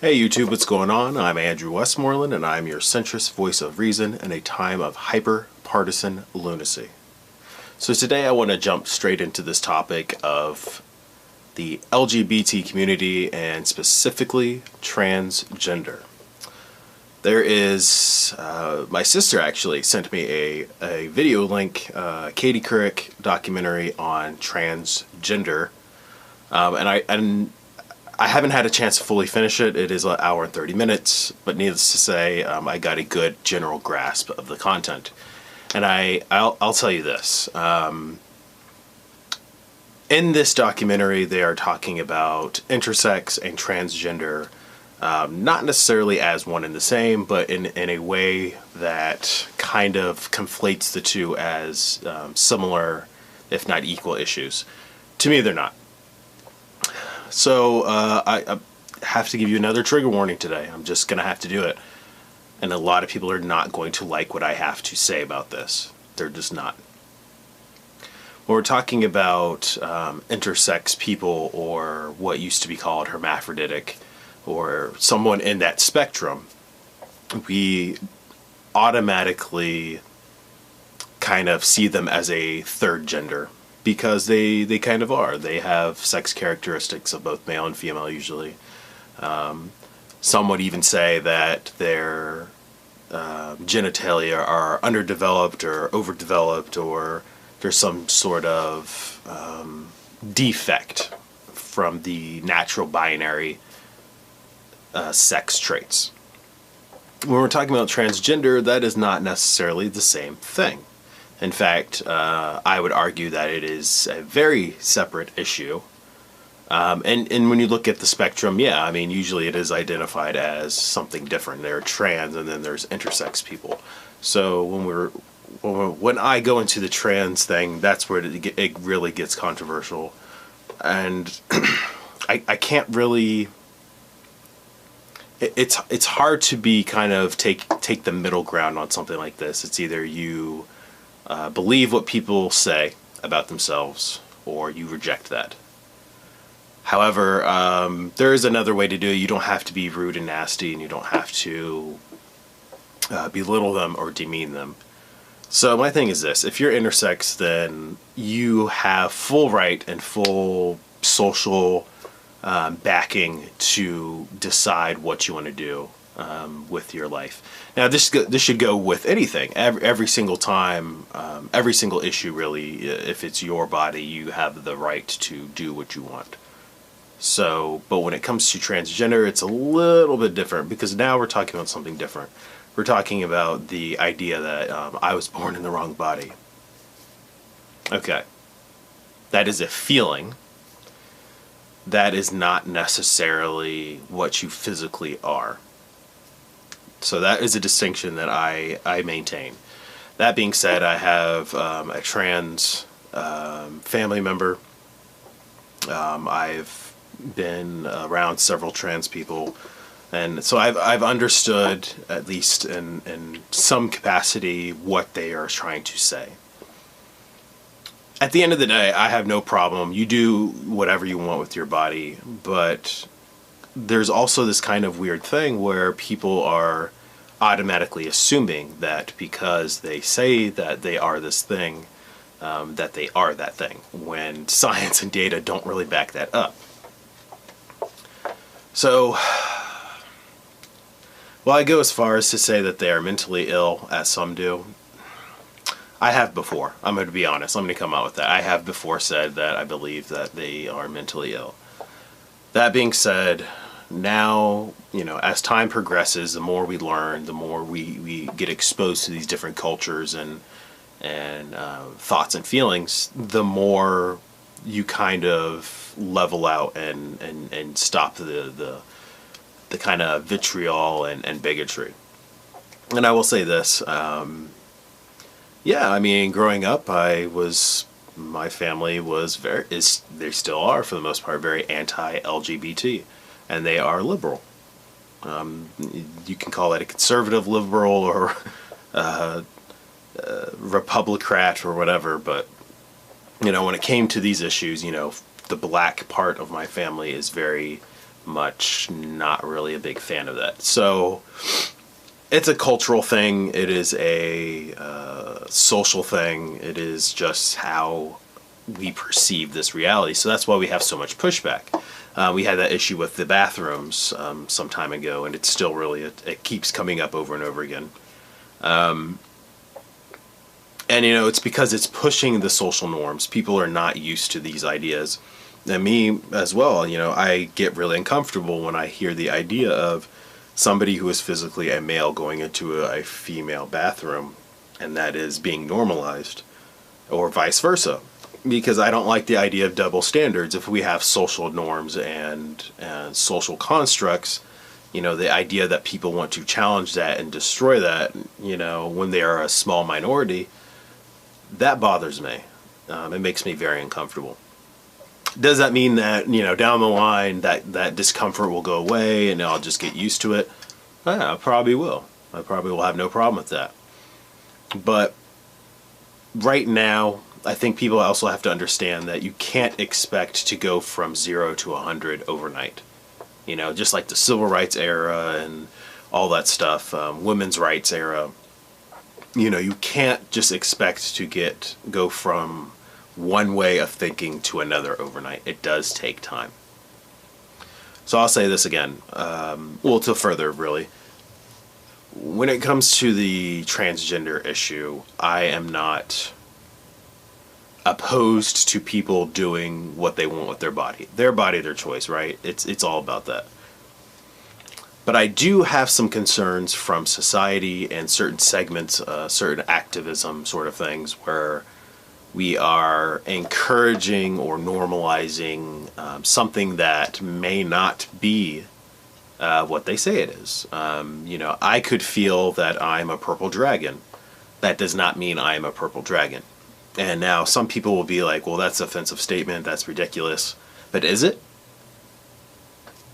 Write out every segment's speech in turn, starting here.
Hey YouTube, what's going on? I'm Andrew Westmoreland and I'm your centrist voice of reason in a time of hyper-partisan lunacy. So today I want to jump straight into this topic of the LGBT community and specifically transgender. There is, my sister actually sent me a video link, Katie Couric documentary on transgender, and I haven't had a chance to fully finish it. It is an hour and 30 minutes, but needless to say, I got a good general grasp of the content. And I'll tell you this. In this documentary, they are talking about intersex and transgender, not necessarily as one and the same, but in a way that kind of conflates the two as similar, if not equal, issues. To me, they're not. So I have to give you another trigger warning today. I'm just going to have to do it. And a lot of people are not going to like what I have to say about this. They're just not. When we're talking about intersex people, or what used to be called hermaphroditic, or someone in that spectrum, we automatically kind of see them as a third gender. Because they kind of are. They have sex characteristics of both male and female usually. Some would even say that their genitalia are underdeveloped or overdeveloped, or there's some sort of defect from the natural binary sex traits. When we're talking about transgender, that is not necessarily the same thing. In fact, I would argue that it is a very separate issue. And when you look at the spectrum, yeah, I mean, usually it is identified as something different. There are trans, and then there's intersex people. So when I go into the trans thing, that's where it really gets controversial. And I can't really... It's hard to be kind of take the middle ground on something like this. It's either you... believe what people say about themselves, or you reject that. However, there is another way to do it. You don't have to be rude and nasty, and you don't have to belittle them or demean them. So my thing is this: if you're intersex, then you have full right and full social backing to decide what you want to do with your life. Now, this should go with anything. Every single time, every single issue, really. If it's your body, you have the right to do what you want. So, but when it comes to transgender, it's a little bit different, because now we're talking about something different. We're talking about the idea that I was born in the wrong body. Okay, that is a feeling. That is not necessarily what you physically are. So that is a distinction that I maintain. That being said, I have a trans family member. I've been around several trans people, and so I've understood, at least in some capacity, what they are trying to say. At the end of the day, I have no problem. You do whatever you want with your body, but there's also this kind of weird thing where people are automatically assuming that because they say that they are this thing, that they are that thing, when science and data don't really back that up. So, well, I go as far as to say that they are mentally ill, as some do. I have before. I'm going to be honest. I'm going to come out with that. I have before said that I believe that they are mentally ill. That being said, now, you know, as time progresses, the more we learn, the more we get exposed to these different cultures and thoughts and feelings, the more you kind of level out and stop the kind of vitriol and bigotry. And I will say this, yeah, I mean, growing up, my family was they still are, for the most part, very anti-LGBT. And they are liberal. You can call it a conservative liberal, or Republicrat, or whatever, but, you know, when it came to these issues, you know, the black part of my family is very much not really a big fan of that. So it's a cultural thing. It is a social thing. It is just how we perceive this reality. So that's why we have so much pushback. We had that issue with the bathrooms some time ago, and it's still really, it keeps coming up over and over again. And, you know, it's because it's pushing the social norms. People are not used to these ideas. And me as well, you know, I get really uncomfortable when I hear the idea of somebody who is physically a male going into a female bathroom, and that is being normalized, or vice versa. Because I don't like the idea of double standards. If we have social norms and social constructs, you know, the idea that people want to challenge that and destroy that, you know, when they are a small minority, that bothers me. It makes me very uncomfortable. Does that mean that, you know, down the line that discomfort will go away and I'll just get used to it? Yeah, I probably will. I probably will have no problem with that. But right now, I think people also have to understand that you can't expect to go from 0 to 100 overnight. You know, just like the civil rights era and all that stuff, women's rights era. You know, you can't just expect to go from one way of thinking to another overnight. It does take time. So I'll say this again, well, to further, really. When it comes to the transgender issue, I am not opposed to people doing what they want with their body. Their body, their choice, right? It's all about that. But I do have some concerns from society and certain segments, certain activism sort of things, where we are encouraging or normalizing something that may not be what they say it is. You know, I could feel that I'm a purple dragon. That does not mean I am a purple dragon. And now some people will be like, well, that's an offensive statement, that's ridiculous. But is it?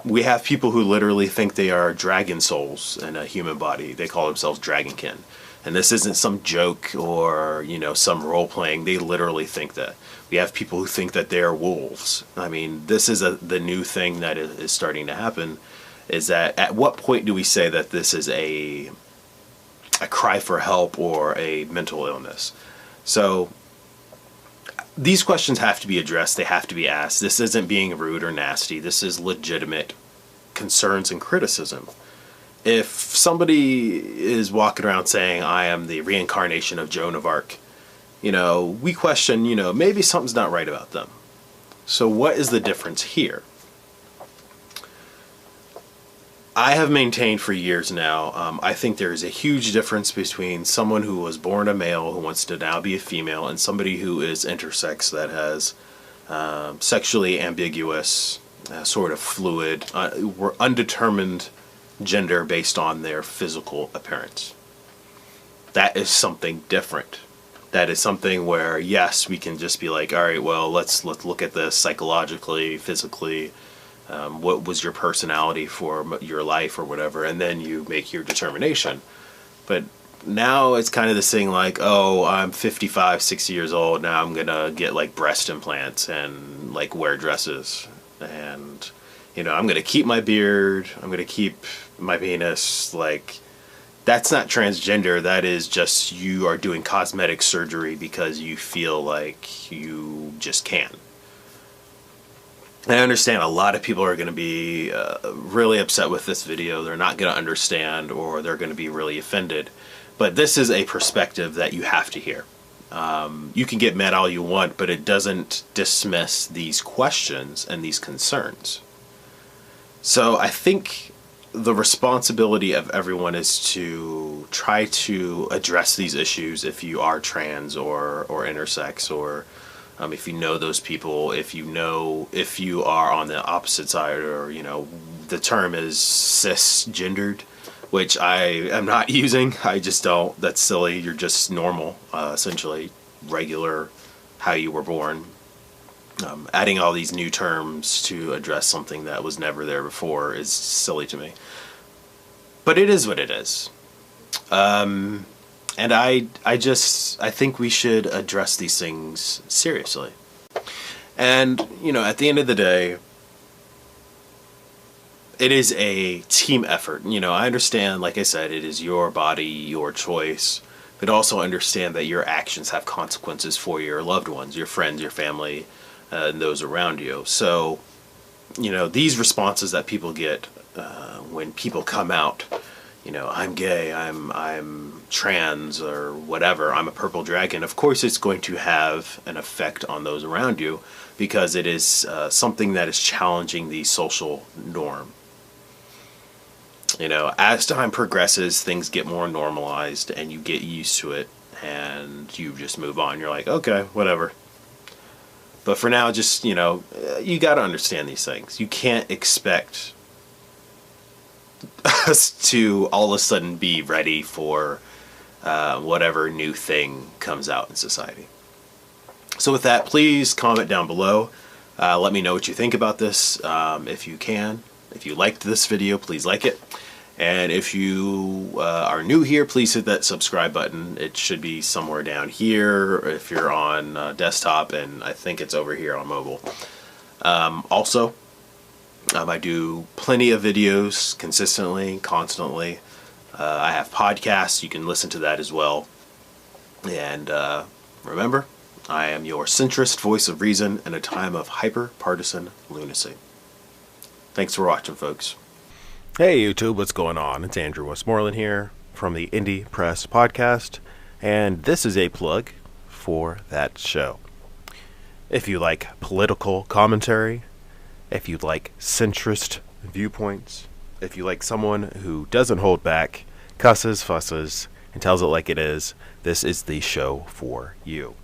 We have people who literally think they are dragon souls in a human body. They call themselves dragonkin. And this isn't some joke or, you know, some role playing. They literally think that. We have people who think that they are wolves. I mean, this is the new thing that is starting to happen, is that at what point do we say that this is a cry for help or a mental illness? So these questions have to be addressed. They have to be asked. This isn't being rude or nasty. This is legitimate concerns and criticism. If somebody is walking around saying, I am the reincarnation of Joan of Arc, you know, we question, you know, maybe something's not right about them. So what is the difference here? I have maintained for years now, I think there is a huge difference between someone who was born a male who wants to now be a female and somebody who is intersex that has sexually ambiguous, sort of fluid, undetermined gender based on their physical appearance. That is something different. That is something where, yes, we can just be like, all right, well, let's look at this psychologically, physically. What was your personality for your life or whatever, and then you make your determination. But now it's kind of this thing like, oh, I'm 55, 60 years old, now I'm gonna get like breast implants and like wear dresses, and you know, I'm gonna keep my beard, I'm gonna keep my penis. Like, that's not transgender. That is just, you are doing cosmetic surgery because you feel like you just can. I understand a lot of people are going to be really upset with this video. They're not going to understand, or they're going to be really offended. But this is a perspective that you have to hear. You can get mad all you want, but it doesn't dismiss these questions and these concerns. So I think the responsibility of everyone is to try to address these issues if you are trans or intersex, or if you know those people, if you are on the opposite side, or, you know, the term is cisgendered, which I am not using. I just don't. That's silly. You're just normal, essentially, regular, how you were born. Adding all these new terms to address something that was never there before is silly to me. But it is what it is. And I think we should address these things seriously. And, you know, at the end of the day, it is a team effort. You know, I understand, like I said, it is your body, your choice, but also understand that your actions have consequences for your loved ones, your friends, your family, and those around you. So, you know, these responses that people get when people come out, you know, I'm gay, I'm trans, or whatever, I'm a purple dragon. Of course, it's going to have an effect on those around you because it is something that is challenging the social norm. You know, as time progresses, things get more normalized and you get used to it and you just move on. You're like, okay, whatever. But for now, just, you know, you got to understand these things. You can't expect us to all of a sudden be ready for whatever new thing comes out in society. So with that, please comment down below. Let me know what you think about this. If you can. If you liked this video, please like it. And if you are new here, please hit that subscribe button. It should be somewhere down here if you're on desktop, and I think it's over here on mobile. Also, I do plenty of videos consistently, constantly. I have podcasts. You can listen to that as well. And remember, I am your centrist voice of reason in a time of hyper-partisan lunacy. Thanks for watching, folks. Hey YouTube, what's going on? It's Andrew Westmoreland here from the Indie Press Podcast, and this is a plug for that show. If you like political commentary, if you like centrist viewpoints, if you like someone who doesn't hold back, cusses, fusses, and tells it like it is, this is the show for you.